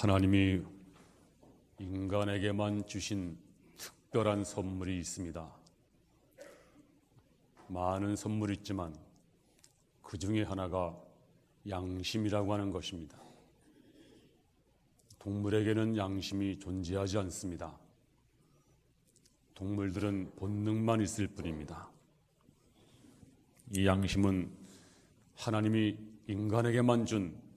하나님이 인간에게만 주신 특별한 선물이 있습니다. 많은 선물이 있지만 그 중에 하나가 양심이라고 하는 것입니다. 동물에게는 양심이 존재하지 않습니다. 동물들은 본능만 있을 뿐입니다. 이 양심은 하나님이 인간에게만 준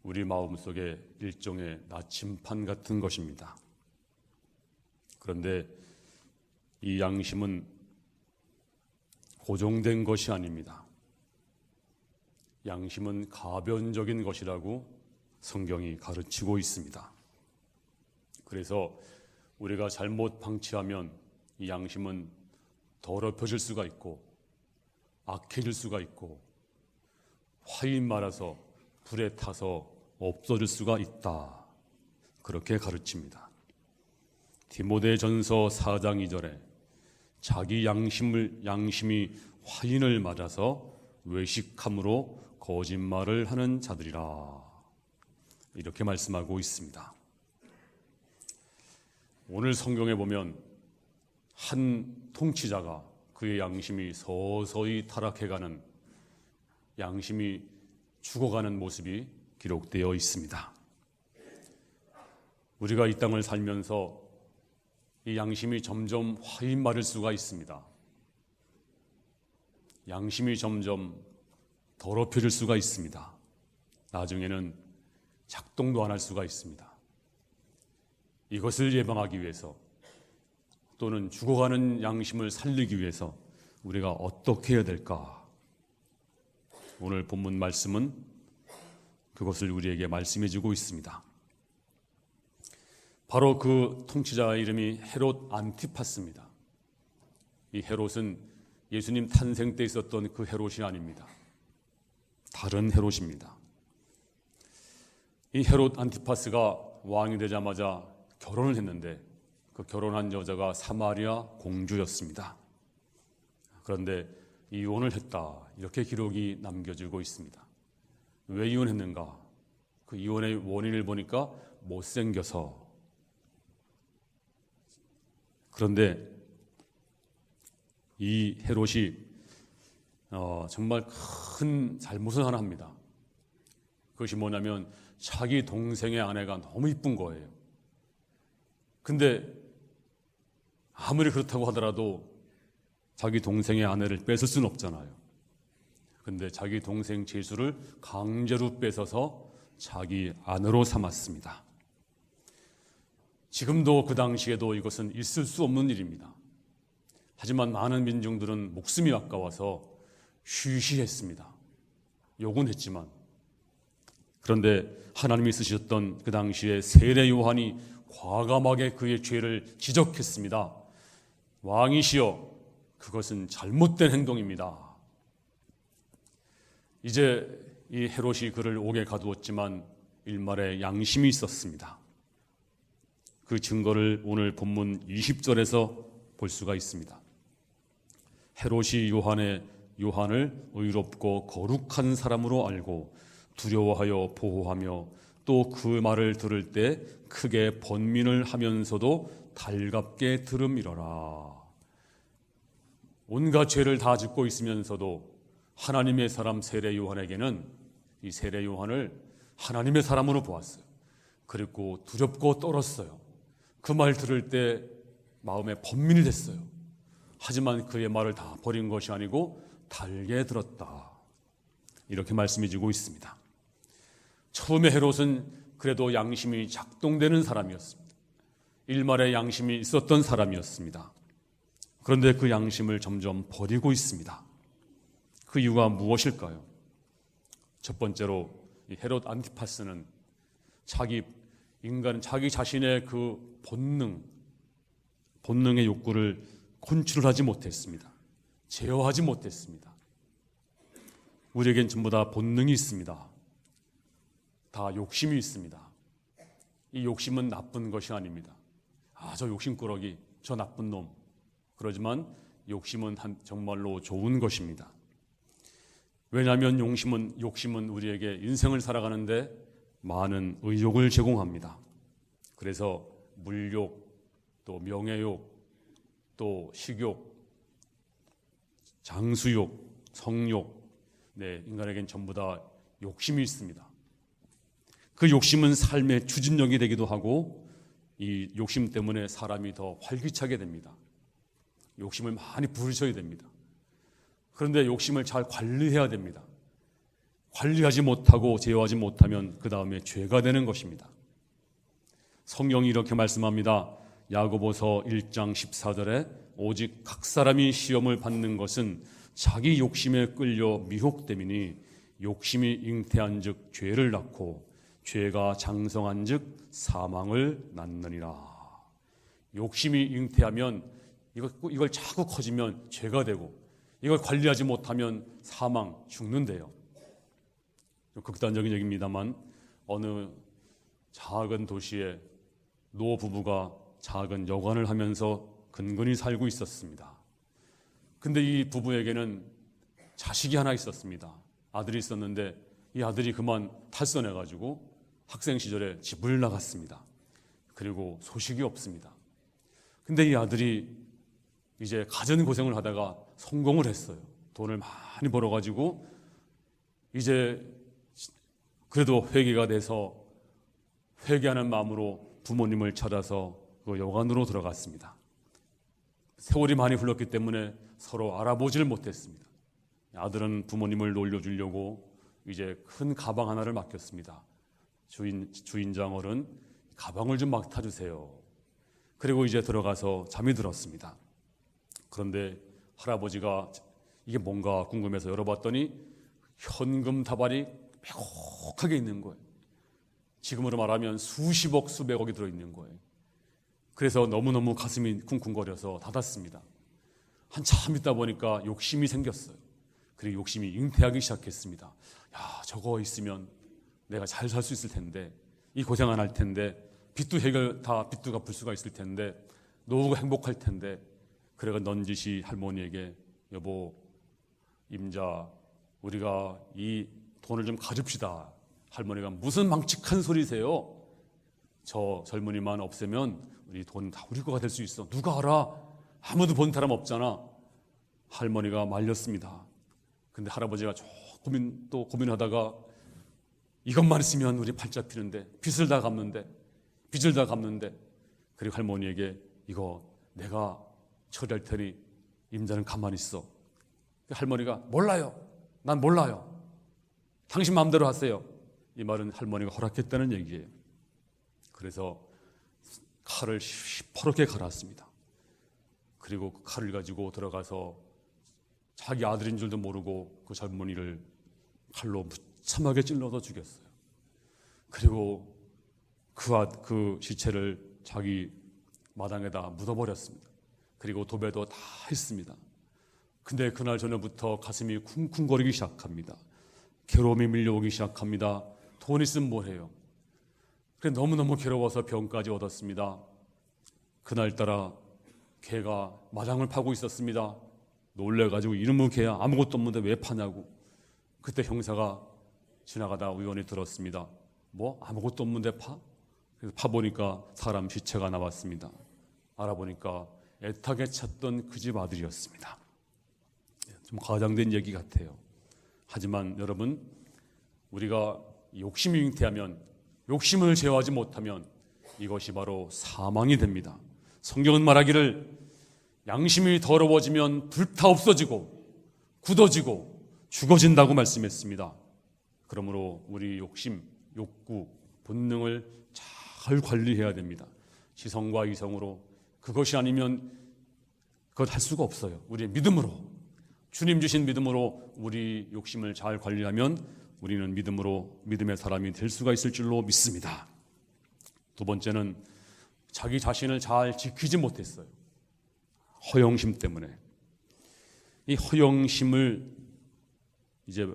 우리 마음속에 일종의 나침판 같은 것입니다. 그런데 이 양심은 고정된 것이 아닙니다. 양심은 가변적인 것이라고 성경이 가르치고 있습니다. 그래서 우리가 잘못 방치하면 이 양심은 더럽혀질 수가 있고 악해질 수가 있고 화히 말해서 불에 타서 없어질 수가 있다. 그렇게 가르칩니다. 디모데전서 4장 2절에 자기 양심이 화인을 맞아서 외식함으로 거짓말을 하는 자들이라. 이렇게 말씀하고 있습니다. 오늘 성경에 보면 한 통치자가 그의 양심이 서서히 타락해가는, 양심이 죽어가는 모습이 기록되어 있습니다. 우리가 이 땅을 살면서 이 양심이 점점 화인 마를 수가 있습니다. 양심이 점점 더럽혀질 수가 있습니다. 나중에는 작동도 안 할 수가 있습니다. 이것을 예방하기 위해서 또는 죽어가는 양심을 살리기 위해서 우리가 어떻게 해야 될까? 오늘 본문 말씀은 그것을 우리에게 말씀해 주고 있습니다. 바로 그 통치자의 이름이 헤롯 안티파스입니다. 이 헤롯은 예수님 탄생 때 있었던 그 헤롯이 아닙니다. 다른 헤롯입니다. 이 헤롯 안티파스가 왕이 되자마자 결혼을 했는데 그 결혼한 여자가 사마리아 공주였습니다. 그런데 이혼을 했다, 이렇게 기록이 남겨지고 있습니다. 왜 이혼했는가? 그 이혼의 원인을 보니까 못생겨서. 그런데 이 헤롯이 정말 큰 잘못을 하나 합니다. 그것이 뭐냐면 자기 동생의 아내가 너무 이쁜 거예요. 근데 아무리 그렇다고 하더라도 자기 동생의 아내를 뺏을 수는 없잖아요. 근데 자기 동생 제수를 강제로 뺏어서 자기 아내로 삼았습니다. 지금도 그 당시에도 이것은 있을 수 없는 일입니다. 하지만 많은 민중들은 목숨이 아까워서 쉬쉬했습니다. 욕은 했지만. 그런데 하나님이 쓰셨던 그 당시에 세례 요한이 과감하게 그의 죄를 지적했습니다. 왕이시여, 그것은 잘못된 행동입니다. 이제 이 헤롯이 그를 옥에 가두었지만 일말의 양심이 있었습니다. 그 증거를 오늘 본문 20절에서 볼 수가 있습니다. 헤롯이 요한을 의롭고 거룩한 사람으로 알고 두려워하여 보호하며 또 그 말을 들을 때 크게 번민을 하면서도 달갑게 들음이러라. 온갖 죄를 다 짓고 있으면서도 하나님의 사람 세례 요한에게는 이 세례 요한을 하나님의 사람으로 보았어요. 그리고 두렵고 떨었어요. 그 말 들을 때 마음에 번민이 됐어요. 하지만 그의 말을 다 버린 것이 아니고 달게 들었다. 이렇게 말씀해 주고 있습니다. 처음에 헤롯은 그래도 양심이 작동되는 사람이었습니다. 일말의 양심이 있었던 사람이었습니다. 그런데 그 양심을 점점 버리고 있습니다. 그 이유가 무엇일까요? 첫 번째로 이 헤롯 안티파스는 자기 자신의 그 본능의 욕구를 컨트롤하지 못했습니다. 제어하지 못했습니다. 우리에겐 전부 다 본능이 있습니다. 다 욕심이 있습니다. 이 욕심은 나쁜 것이 아닙니다. 저 욕심꾸러기, 저 나쁜 놈. 그러지만 욕심은 정말로 좋은 것입니다. 왜냐하면 욕심은 우리에게 인생을 살아가는데 많은 의욕을 제공합니다. 그래서 물욕, 또 명예욕, 또 식욕, 장수욕, 성욕, 인간에겐 전부 다 욕심이 있습니다. 그 욕심은 삶의 추진력이 되기도 하고 이 욕심 때문에 사람이 더 활기차게 됩니다. 욕심을 많이 부르셔야 됩니다. 그런데 욕심을 잘 관리해야 됩니다. 관리하지 못하고 제어하지 못하면 그 다음에 죄가 되는 것입니다. 성경이 이렇게 말씀합니다. 야고보서 1장 14절에 오직 각 사람이 시험을 받는 것은 자기 욕심에 끌려 미혹됨이니 욕심이 잉태한 즉 죄를 낳고 죄가 장성한 즉 사망을 낳느니라. 욕심이 잉태하면 이걸 자꾸 커지면 죄가 되고 이걸 관리하지 못하면 사망, 죽는데요. 극단적인 얘기입니다만 어느 작은 도시에 노 부부가 작은 여관을 하면서 근근히 살고 있었습니다. 근데 이 부부에게는 자식이 하나 있었습니다. 아들이 있었는데 이 아들이 그만 탈선해가지고 학생 시절에 집을 나갔습니다. 그리고 소식이 없습니다. 근데 이 아들이 이제 가전 고생을 하다가 성공을 했어요. 돈을 많이 벌어가지고 이제 그래도 회개가 돼서 회개하는 마음으로 부모님을 찾아서 그 여관으로 들어갔습니다. 세월이 많이 흘렀기 때문에 서로 알아보지를 못했습니다. 아들은 부모님을 놀려주려고 이제 큰 가방 하나를 맡겼습니다. 주인장 어른, 가방을 좀 맡아주세요. 그리고 이제 들어가서 잠이 들었습니다. 그런데 할아버지가 이게 뭔가 궁금해서 열어봤더니 현금 다발이 빼곡하게 있는 거예요. 지금으로 말하면 수십억, 수백억이 들어있는 거예요. 그래서 너무너무 가슴이 쿵쿵거려서 닫았습니다. 한참 있다 보니까 욕심이 생겼어요. 그리고 욕심이 잉태하기 시작했습니다. 야, 저거 있으면 내가 잘 살 수 있을 텐데, 이 고생 안 할 텐데, 빚도 갚을 수가 있을 텐데, 노후가 행복할 텐데. 그래가 넌지시 할머니에게 여보, 임자, 우리가 이 돈을 좀 가집시다. 할머니가 무슨 망측한 소리세요? 저 젊은이만 없애면 우리 돈 다 우리 거가 될 수 있어. 누가 알아? 아무도 본 사람 없잖아. 할머니가 말렸습니다. 근데 할아버지가 또 고민하다가 이것만 있으면 우리 팔자 피는데 빚을 다 갚는데 그리고 할머니에게 이거 내가 처리할 테니 임자는 가만히 있어. 할머니가 몰라요. 난 몰라요. 당신 마음대로 하세요. 이 말은 할머니가 허락했다는 얘기예요. 그래서 칼을 시퍼렇게 갈았습니다. 그리고 그 칼을 가지고 들어가서 자기 아들인 줄도 모르고 그 젊은이를 칼로 무참하게 찔러서 죽였어요. 그리고 그 시체를 자기 마당에다 묻어버렸습니다. 그리고 도배도 다 했습니다. 근데 그날 저녁부터 가슴이 쿵쿵거리기 시작합니다. 괴로움이 밀려오기 시작합니다. 돈 있으면 뭘 해요? 그래 너무너무 괴로워서 병까지 얻었습니다. 그날따라 개가 마당을 파고 있었습니다. 놀래가지고 이놈의 개야 아무것도 없는데 왜 파냐고. 그때 형사가 지나가다 우연히 들었습니다. 뭐 아무것도 없는데 파? 그래서 파보니까 사람 시체가 나왔습니다. 알아보니까 애타게 찾던 그 집 아들이었습니다. 좀 과장된 얘기 같아요. 하지만 여러분, 우리가 욕심이 잉태하면, 욕심을 제어하지 못하면 이것이 바로 사망이 됩니다. 성경은 말하기를 양심이 더러워지면 불타 없어지고 굳어지고 죽어진다고 말씀했습니다. 그러므로 우리 욕심, 욕구, 본능을 잘 관리해야 됩니다. 지성과 이성으로. 그것이 아니면 그것 할 수가 없어요. 우리의 믿음으로, 주님 주신 믿음으로 우리 욕심을 잘 관리하면 우리는 믿음의 사람이 될 수가 있을 줄로 믿습니다. 두 번째는 자기 자신을 잘 지키지 못했어요. 허영심 때문에. 이 허영심을 이제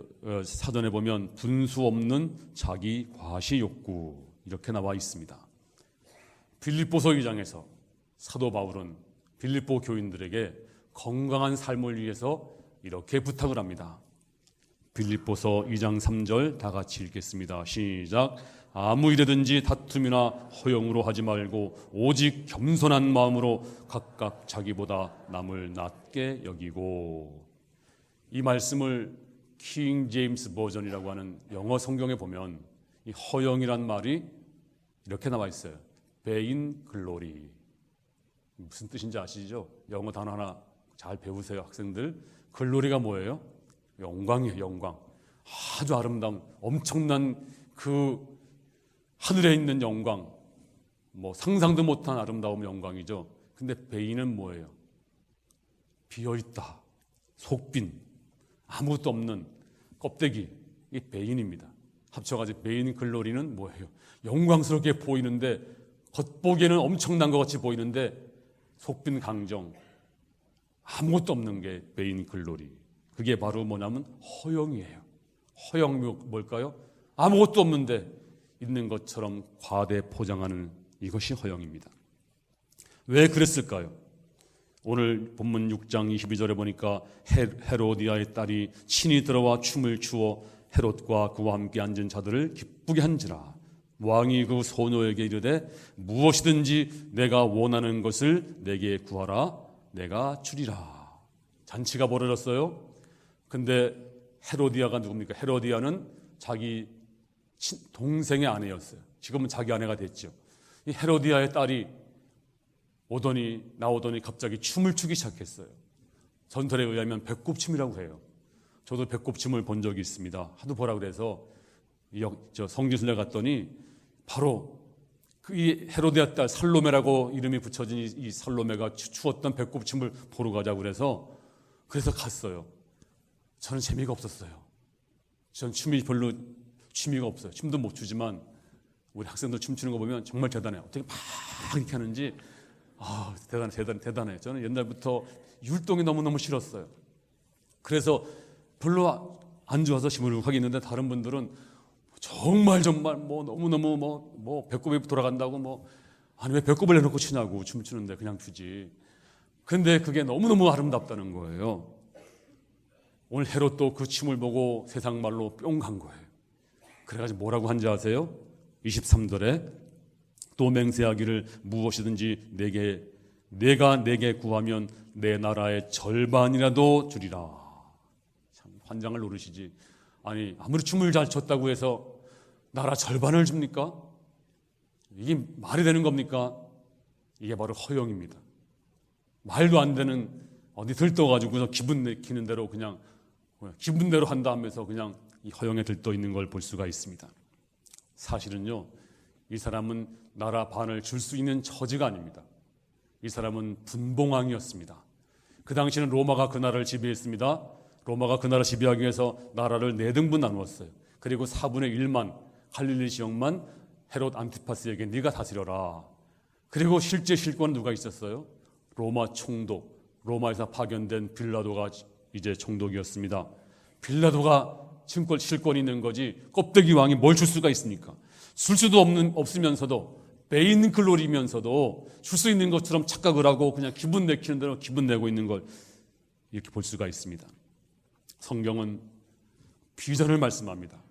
사전에 보면 분수 없는 자기 과시 욕구 이렇게 나와 있습니다. 빌립보서 2장에서 사도 바울은 빌립보 교인들에게 건강한 삶을 위해서 이렇게 부탁을 합니다. 빌립보서 2장 3절 다 같이 읽겠습니다. 시작. 아무 일이든지 다툼이나 허영으로 하지 말고 오직 겸손한 마음으로 각각 자기보다 남을 낮게 여기고. 이 말씀을 킹 제임스 버전이라고 하는 영어 성경에 보면 이 허영이란 말이 이렇게 나와 있어요. 베인 글로리. 무슨 뜻인지 아시죠? 영어 단어 하나 잘 배우세요, 학생들. 글로리가 뭐예요? 영광이에요, 영광. 아주 아름다운, 엄청난 그 하늘에 있는 영광, 뭐 상상도 못한 아름다운 영광이죠. 근데 베인은 뭐예요? 비어있다, 속빈, 아무것도 없는 껍데기, 이 베인입니다. 합쳐가지고 베인 글로리는 뭐예요? 영광스럽게 보이는데, 겉보기에는 엄청난 것 같이 보이는데 속빈 강정, 아무것도 없는 게 베인 글로리. 그게 바로 뭐냐면 허영이에요. 허영 뭘까요? 아무것도 없는데 있는 것처럼 과대 포장하는 이것이 허영입니다. 왜 그랬을까요? 오늘 본문 6장 22절에 보니까 헤로디아의 딸이 친히 들어와 춤을 추어 헤롯과 그와 함께 앉은 자들을 기쁘게 한지라. 왕이 그 소녀에게 이르되 무엇이든지 내가 원하는 것을 내게 구하라, 내가 주리라. 잔치가 벌어졌어요. 근데 헤로디아가 누굽니까? 헤로디아는 자기 동생의 아내였어요. 지금은 자기 아내가 됐죠. 이 헤로디아의 딸이 나오더니 갑자기 춤을 추기 시작했어요. 전설에 의하면 배꼽춤이라고 해요. 저도 배꼽춤을 본 적이 있습니다. 하도 보라 그래서 성지순례 갔더니 바로 이 헤로디아 딸 살로메라고 이름이 붙여진 이 살로메가 추었던 배꼽춤을 보러 가자고 그래서 갔어요. 저는 재미가 없었어요. 전 춤이 별로 취미가 없어요. 춤도 못 추지만 우리 학생들 춤추는 거 보면 정말 대단해요. 어떻게 막 이렇게 하는지 대단해. 저는 옛날부터 율동이 너무너무 싫었어요. 그래서 별로 안 좋아서 시무룩하게 있는데 다른 분들은 정말 뭐 너무너무 뭐 배꼽이 돌아간다고 아니 왜 배꼽을 내놓고 추냐고, 춤추는데 그냥 추지. 근데 그게 너무너무 아름답다는 거예요. 오늘 헤롯도 그 춤을 보고 세상 말로 뿅 간 거예요. 그래가지고 뭐라고 한지 아세요? 23절에 또 맹세하기를 무엇이든지 내가 내게 구하면 내 나라의 절반이라도 주리라. 참 환장을 노르시지. 아니 아무리 춤을 잘 췄다고 해서 나라 절반을 줍니까? 이게 말이 되는 겁니까? 이게 바로 허영입니다. 말도 안 되는 어디 들떠가지고 기분 내키는 대로 그냥 기분대로 한다 하면서 그냥 이 허영에 들떠 있는 걸 볼 수가 있습니다. 사실은요, 이 사람은 나라 반을 줄 수 있는 처지가 아닙니다. 이 사람은 분봉왕이었습니다. 그 당시에는 로마가 그 나라를 지배했습니다. 로마가 그 나라를 지배하기 위해서 나라를 4등분 나누었어요. 그리고 4분의 1만 갈릴리 지역만 헤롯 안티파스에게 네가 다스려라. 그리고 실제 실권은 누가 있었어요? 로마 총독, 로마에서 파견된 빌라도가 이제 총독이었습니다. 빌라도가 실권이 있는 거지 껍데기 왕이 뭘 줄 수가 있습니까? 줄 수도 없으면서도 베인 글로리면서도 줄 수 있는 것처럼 착각을 하고 그냥 기분 내키는 대로 기분 내고 있는 걸 이렇게 볼 수가 있습니다. 성경은 비전을 말씀합니다.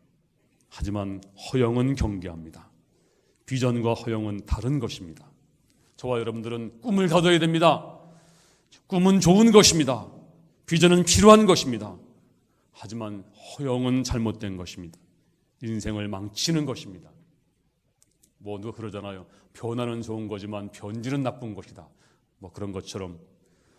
하지만 허영은 경계합니다. 비전과 허영은 다른 것입니다. 저와 여러분들은 꿈을 가져야 됩니다. 꿈은 좋은 것입니다. 비전은 필요한 것입니다. 하지만 허영은 잘못된 것입니다. 인생을 망치는 것입니다. 누가 그러잖아요. 변화는 좋은 거지만 변질은 나쁜 것이다. 그런 것처럼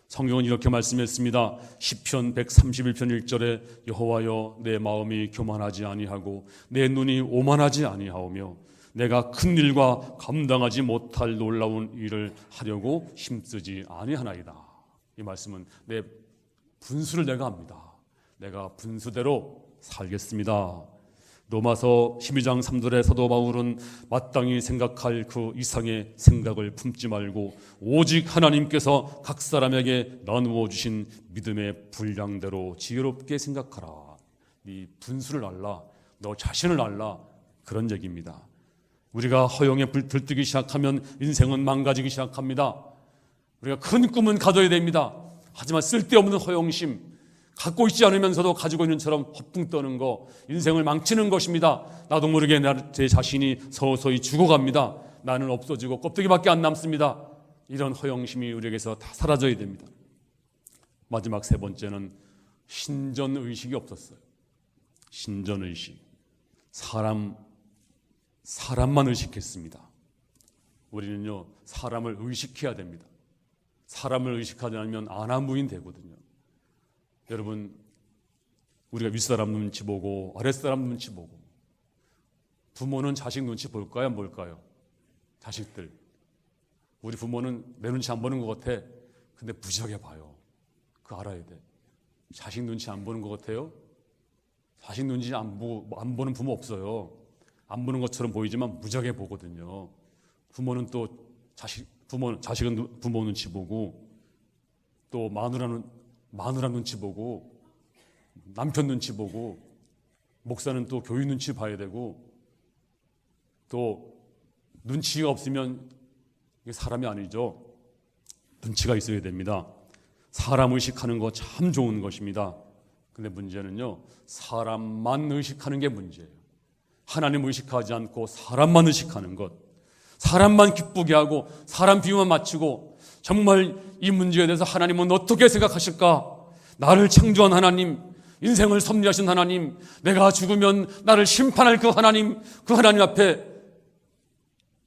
성경은 이렇게 말씀했습니다. 시편 131편 1절에 여호와여 내 마음이 교만하지 아니하고 내 눈이 오만하지 아니하오며 내가 큰 일과 감당하지 못할 놀라운 일을 하려고 힘쓰지 아니하나이다. 이 말씀은 내 분수를 내가 합니다. 내가 분수대로 살겠습니다. 로마서 12장 3절에 사도 바울은 마땅히 생각할 그 이상의 생각을 품지 말고 오직 하나님께서 각 사람에게 나누어 주신 믿음의 분량대로 지혜롭게 생각하라. 네 분수를 알라, 너 자신을 알라, 그런 얘기입니다. 우리가 허영에 들뜨기 시작하면 인생은 망가지기 시작합니다. 우리가 큰 꿈은 가져야 됩니다. 하지만 쓸데없는 허영심, 갖고 있지 않으면서도 가지고 있는 처럼 허풍 떠는 거, 인생을 망치는 것입니다. 나도 모르게 제 자신이 서서히 죽어갑니다. 나는 없어지고 껍데기밖에 안 남습니다. 이런 허영심이 우리에게서 다 사라져야 됩니다. 마지막 세 번째는 신전의식이 없었어요. 신전의식. 사람만 의식했습니다. 우리는요, 사람을 의식해야 됩니다. 사람을 의식하지 않으면 아나무인 되거든요. 여러분, 우리가 윗사람 눈치 보고 아랫사람 눈치 보고, 부모는 자식 눈치 볼까요? 안 볼까요? 자식들. 우리 부모는 내 눈치 안 보는 것 같아. 근데 무지하게 봐요. 그거 알아야 돼. 자식 눈치 안 보는 것 같아요? 자식 눈치 안 보는 부모 없어요. 안 보는 것처럼 보이지만 무지하게 보거든요. 부모는 또 자식은 부모 눈치 보고, 또 마누라 눈치 보고, 남편 눈치 보고, 목사는 또 교회 눈치 봐야 되고, 또 눈치가 없으면 이게 사람이 아니죠. 눈치가 있어야 됩니다. 사람 의식하는 거 참 좋은 것입니다. 근데 문제는요, 사람만 의식하는 게 문제예요. 하나님 의식하지 않고 사람만 의식하는 것, 사람만 기쁘게 하고 사람 비유만 맞추고, 정말 이 문제에 대해서 하나님은 어떻게 생각하실까? 나를 창조한 하나님, 인생을 섭리하신 하나님, 내가 죽으면 나를 심판할 그 하나님 앞에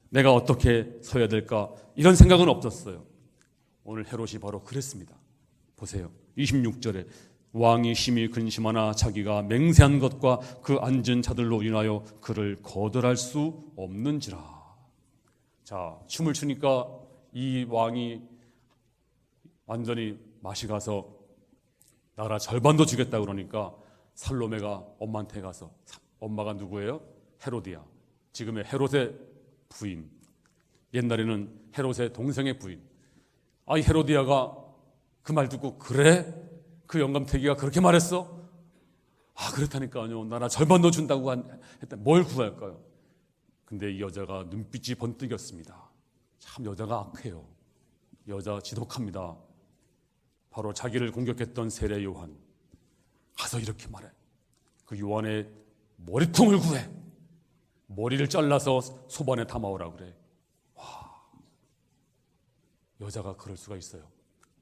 내가 어떻게 서야 될까? 이런 생각은 없었어요. 오늘 헤롯이 바로 그랬습니다. 보세요. 26절에 왕이 심히 근심하나 자기가 맹세한 것과 그 앉은 자들로 인하여 그를 거절할 수 없는지라. 자, 춤을 추니까 이 왕이 완전히 맛이 가서 나라 절반도 주겠다 그러니까 살로메가 엄마한테 가서, 엄마가 누구예요? 헤로디아. 지금의 헤롯의 부인. 옛날에는 헤롯의 동생의 부인. 이 헤로디아가 그 말 듣고, 그래? 그 영감태기가 그렇게 말했어? 그렇다니까요. 나라 절반도 준다고 했다. 뭘 구할까요? 근데 이 여자가 눈빛이 번뜩였습니다. 참 여자가 악해요. 여자 지독합니다. 바로 자기를 공격했던 세례 요한. 가서 이렇게 말해. 그 요한의 머리통을 구해. 머리를 잘라서 소반에 담아오라 그래. 와, 여자가 그럴 수가 있어요.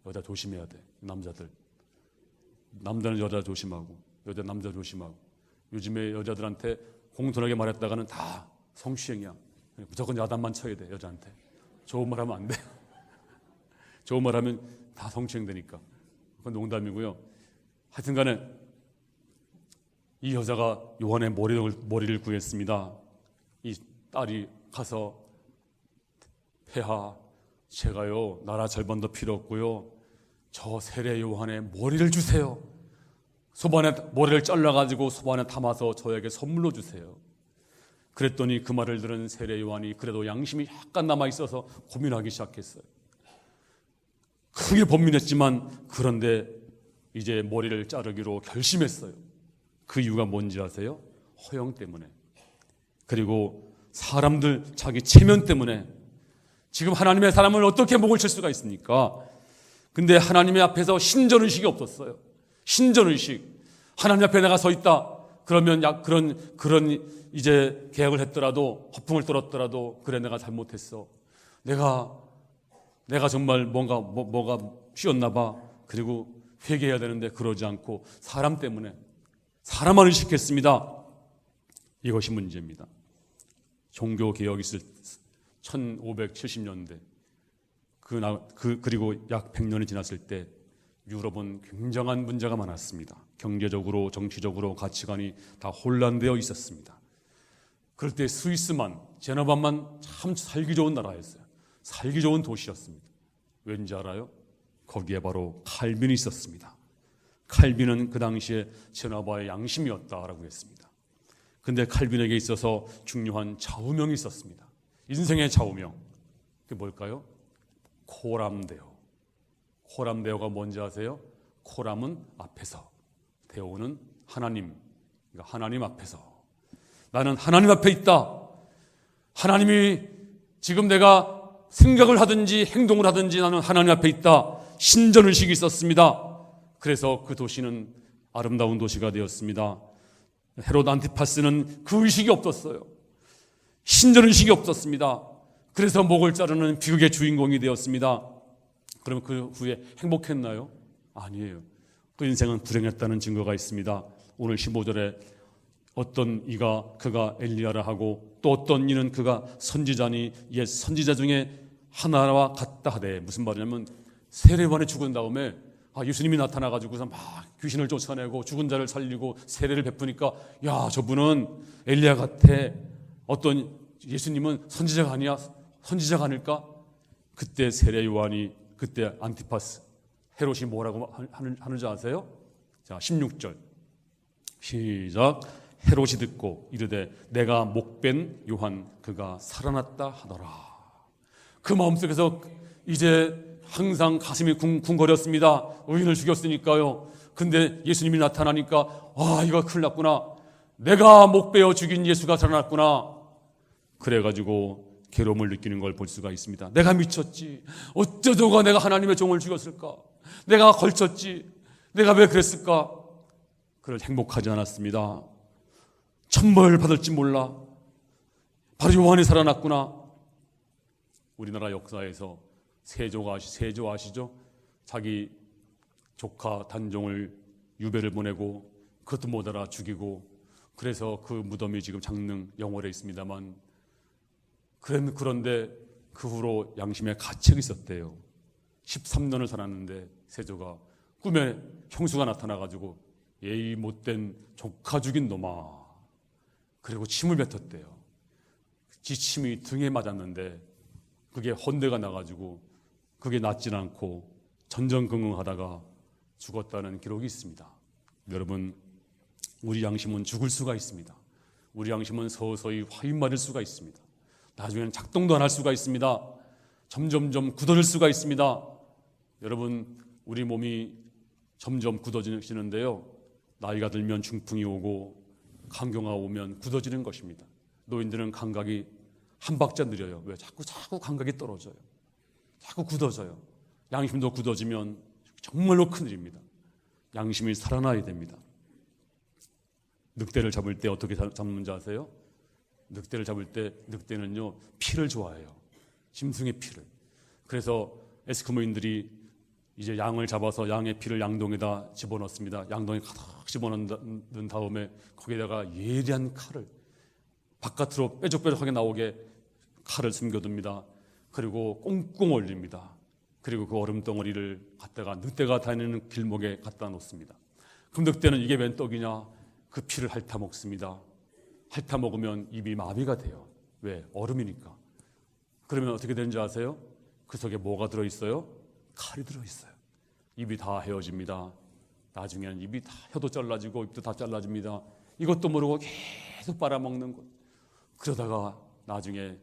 여자 조심해야 돼. 남자들. 남자는 여자 조심하고, 여자 남자 조심하고. 요즘에 여자들한테 공손하게 말했다가는 다 성추행이야. 무조건 야단만 쳐야 돼, 여자한테. 좋은 말 하면 안 돼. 좋은 말 하면 다 성추행 되니까. 그건 농담이고요. 하여튼 간에 이 여자가 요한의 머리를 구했습니다. 이 딸이 가서, 폐하, 제가요, 나라 절반도 필요 없고요, 저 세례 요한의 머리를 주세요. 소반에 머리를 잘라가지고 소반에 담아서 저에게 선물로 주세요. 그랬더니 그 말을 들은 세례 요한이 그래도 양심이 약간 남아있어서 고민하기 시작했어요. 크게 번민했지만, 그런데 이제 머리를 자르기로 결심했어요. 그 이유가 뭔지 아세요? 허영 때문에. 그리고 사람들 자기 체면 때문에. 지금 하나님의 사람을 어떻게 목을 칠 수가 있습니까? 근데 하나님의 앞에서 신전의식이 없었어요. 신전의식. 하나님 앞에 내가 서 있다. 그러면 그런 이제 계약을 했더라도, 허풍을 떨었더라도, 그래 내가 잘못했어. 내가 정말 뭐가 쉬었나 봐. 그리고 회개해야 되는데 그러지 않고 사람 때문에, 사람만 의식했습니다. 이것이 문제입니다. 종교개혁이 있을 1570년대 그리고 약 100년이 지났을 때 유럽은 굉장한 문제가 많았습니다. 경제적으로, 정치적으로 가치관이 다 혼란되어 있었습니다. 그럴 때 스위스만, 제네바만 참 살기 좋은 나라였어요. 살기 좋은 도시였습니다. 왠지 알아요? 거기에 바로 칼빈이 있었습니다. 칼빈은 그 당시에 제네바의 양심이었다라고 했습니다. 근데 칼빈에게 있어서 중요한 좌우명이 있었습니다. 인생의 좌우명. 그게 뭘까요? 코람데오. 코람데오가 뭔지 아세요? 코람은 앞에서, 데오는 하나님. 그러니까 하나님 앞에서. 나는 하나님 앞에 있다. 하나님이 지금 내가 생각을 하든지 행동을 하든지 나는 하나님 앞에 있다. 신전의식이 있었습니다. 그래서 그 도시는 아름다운 도시가 되었습니다. 헤롯 안티파스는 그 의식이 없었어요. 신전의식이 없었습니다. 그래서 목을 자르는 비극의 주인공이 되었습니다. 그러면 그 후에 행복했나요? 아니에요. 그 인생은 불행했다는 증거가 있습니다. 오늘 15절에 어떤 이가 그가 엘리야라 하고 또 어떤 이는 그가 선지자니 옛 선지자 중에 하나와 같다 하되, 무슨 말이냐면 세례요한이 죽은 다음에 예수님이 나타나가지고서 막 귀신을 쫓아내고 죽은 자를 살리고 세례를 베푸니까 야, 저분은 엘리야 같아. 어떤 예수님은 선지자가 아니야? 선지자가 아닐까? 그때 세례요한이, 그때 안티파스 헤롯이 뭐라고 하는지 아세요? 자, 16절 시작. 헤롯이 듣고 이르되 내가 목벤 요한 그가 살아났다 하더라. 그 마음속에서 이제 항상 가슴이 쿵쿵거렸습니다. 의인을 죽였으니까요. 근데 예수님이 나타나니까 이거 큰일 났구나. 내가 목베어 죽인 예수가 살아났구나. 그래가지고 괴로움을 느끼는 걸 볼 수가 있습니다. 내가 미쳤지. 어쩌다가 내가 하나님의 종을 죽였을까? 내가 걸쳤지. 내가 왜 그랬을까? 그걸 행복하지 않았습니다. 천벌 받을지 몰라. 바로 요한이 살아났구나. 우리나라 역사에서 세조 아시죠? 자기 조카 단종을 유배를 보내고 그것도 못 알아 죽이고, 그래서 그 무덤이 지금 장릉 영월에 있습니다만, 그런데 그 후로 양심의 가책이 있었대요. 13년을 살았는데 세조가 꿈에 형수가 나타나가지고 예의 못된 조카 죽인 놈아, 그리고 침을 뱉었대요. 지 침이 등에 맞았는데 그게 헌대가 나가지고 그게 낫질 않고 전전긍긍하다가 죽었다는 기록이 있습니다. 여러분, 우리 양심은 죽을 수가 있습니다. 우리 양심은 서서히 화인 맞을 수가 있습니다. 나중에는 작동도 안 할 수가 있습니다. 점점점 굳어질 수가 있습니다. 여러분, 우리 몸이 점점 굳어지는데요, 나이가 들면 중풍이 오고 간경화 오면 굳어지는 것입니다. 노인들은 감각이 한 박자 느려요. 왜? 자꾸 감각이 떨어져요. 자꾸 굳어져요. 양심도 굳어지면 정말로 큰일입니다. 양심이 살아나야 됩니다. 늑대를 잡을 때 어떻게 잡는지 아세요? 늑대를 잡을 때 늑대는요, 피를 좋아해요. 짐승의 피를. 그래서 에스키모인들이 이제 양을 잡아서 양의 피를 양동에다 집어넣습니다. 양동에 가득 집어넣은 다음에 거기다가 예리한 칼을 바깥으로 뾰족뾰족하게 나오게 칼을 숨겨둡니다. 그리고 꽁꽁 얼립니다. 그리고 그 얼음 덩어리를 갖다가 늑대가 다니는 길목에 갖다 놓습니다. 그럼 늑대는 이게 웬 떡이냐? 그 피를 핥아 먹습니다. 핥아 먹으면 입이 마비가 돼요. 왜? 얼음이니까. 그러면 어떻게 되는지 아세요? 그 속에 뭐가 들어있어요? 칼이 들어있어요. 입이 다 헤어집니다. 나중에는 입이 다 혀도 잘라지고 입도 다 잘라집니다. 이것도 모르고 계속 빨아먹는 것. 그러다가 나중에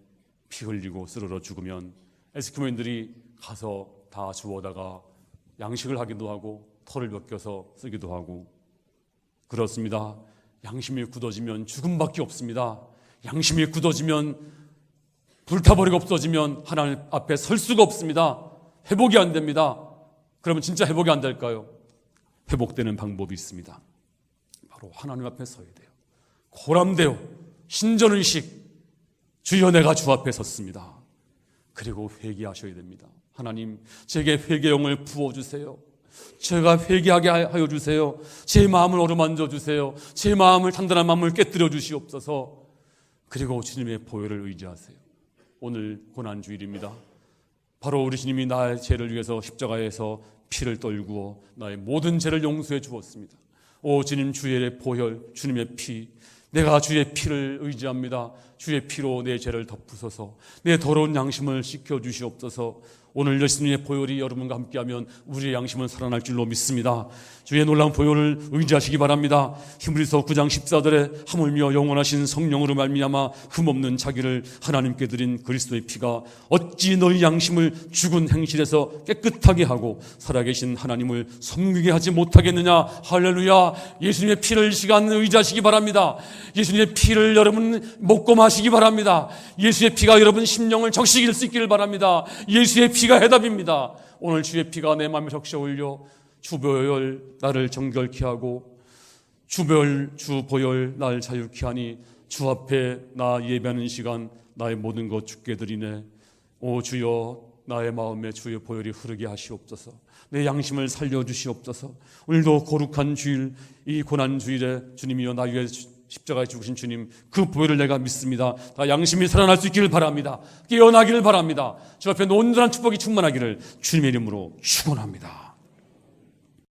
피 흘리고 쓰러져 죽으면 에스키모인들이 가서 다 주워다가 양식을 하기도 하고 털을 벗겨서 쓰기도 하고 그렇습니다. 양심이 굳어지면 죽음밖에 없습니다. 양심이 굳어지면 불타버리고 없어지면 하나님 앞에 설 수가 없습니다. 회복이 안 됩니다. 그러면 진짜 회복이 안 될까요? 회복되는 방법이 있습니다. 바로 하나님 앞에 서야 돼요. 고람되어 신전의식, 주여 내가 주 앞에 섰습니다. 그리고 회개하셔야 됩니다. 하나님, 제게 회개영을 부어주세요. 제가 회개하게 하여 주세요. 제 마음을 어루만져 주세요. 제 마음을, 단단한 마음을 깨뜨려 주시옵소서. 그리고 주님의 보혈을 의지하세요. 오늘 고난주일입니다. 바로 우리 주님이 나의 죄를 위해서 십자가에서 피를 떨구어 나의 모든 죄를 용서해 주었습니다. 오 주님, 주의 보혈, 주님의 피, 내가 주의 피를 의지합니다. 주의 피로 내 죄를 덮으소서. 내 더러운 양심을 씻겨 주시옵소서. 오늘 예수님의 보혈이 여러분과 함께하면 우리의 양심은 살아날 줄로 믿습니다. 주의 놀라운 보혈을 의지하시기 바랍니다. 히브리서 9장 14절에 하물며 영원하신 성령으로 말미암아 흠없는 자기를 하나님께 드린 그리스도의 피가 어찌 너희 양심을 죽은 행실에서 깨끗하게 하고 살아계신 하나님을 섬기게 하지 못하겠느냐. 할렐루야. 예수님의 피를 이 시간 의지하시기 바랍니다. 예수님의 피를 여러분 먹고 마시기 바랍니다. 예수의 피가 여러분 심령을 적시킬 수 있기를 바랍니다. 예수의 피가 해답입니다. 오늘 주의 피가 내 마음에 적셔 올려 주보혈 나를 정결케 하고 주보혈 나를 자유케 하니 주 앞에 나 예배하는 시간 나의 모든 것 주께 드리네. 오 주여, 나의 마음에 주의 보혈이 흐르게 하시옵소서. 내 양심을 살려주시옵소서. 오늘도 거룩한 주일, 이 고난 주일에 주님이여 나 위해 십자가에 죽으신 주님, 그 보혈을 내가 믿습니다. 다 양심이 살아날 수 있기를 바랍니다. 깨어나기를 바랍니다. 주 앞에 온전한 축복이 충만하기를 주님의 이름으로 축원합니다.